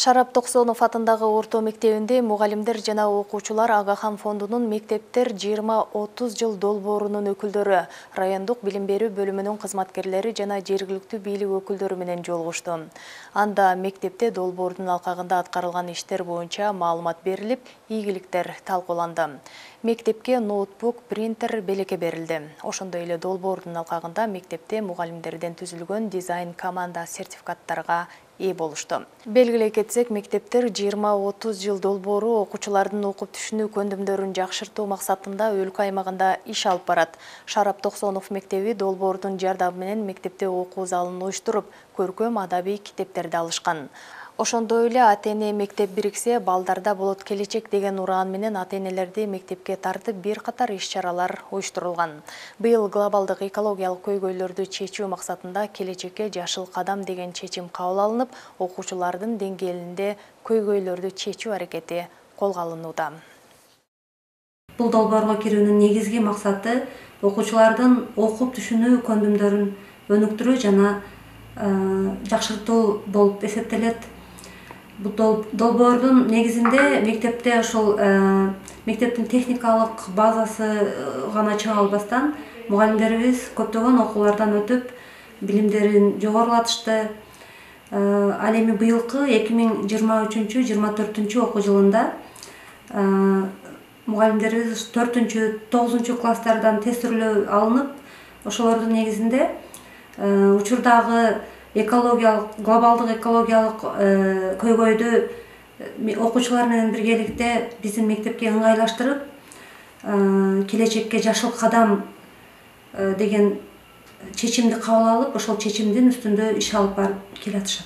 Шарап Токсонов атындагы орто мектебинде мугалимдер жана окуучулар Агахан фондунун мектептер 20-30 жыл долбоорунун өкүлдөрү, райондук билим берүү бөлүмүнүн кызматкерлери жана жергиликтүү бийлик өкүлдөрү менен жолугушту. Анда мектепте долбоордун алкагында аткарылган иштер боюнча маалымат берилип, ийгиликтер талкууланды. Мектепке ноутбук, принтер, белеке берилди. Ошондой эле долбоордун алкагында мектепте мугалимдерден түзүлгөн дизайн команда сертификаттарга ээ болушту. Белгилей кетсек, мектептер 20-30 жыл долбоору окуучулардын окуп түшүнүү көндүмдөрүн жакшыртуу максатында өлкө аймагында иш алып барат. Шарап Токсонов мектеби долбоордун жардамы менен мектепте окуу залын уюштуруп, көркөм адабий китептерди алышкан. Ошондой эле ата-эне мектеп бириксе, балдарда болот келечек деген ураан менен ата-энелерди мектепке тартып бир катар иш-чаралар уюштурулган. Быйыл глобалдык экологиялык көйгөйлөрдү чечүү максатында келечекке жашыл кадам деген чечим кабыл алынып, окуучулардын деңгээлинде көйгөйлөрдү чечүү аракети колго алынууда. Бул долбоорго кирүүнүн негизги максаты окуучулардын окуп түшүнүү көндүмдөрүн өнүктүрүү жана жакшыртуу болуп эсептелет. Бул долбоордун негизинде мектепте ошол мектептин техникалык базасы гана чыга албастан мугалимдерибиз көптөгөн окуулардан өтүп, билимдерин жогорулатышты. Ал эми быйылкы 2023-24 окуу жылында мугалимдерибиз 4-9 класстардан тест сүрөлү алынып, ошолордун негизинде учурдагы глобалдык экологиялык көйгөйдү окуучулар менен биргеликте биздин мектепке ыңгайлаштырып, келечекке жашыл кадам деген чечимди кабыл алып, ошол чечимдин үстүндө иш алып барып келатышат.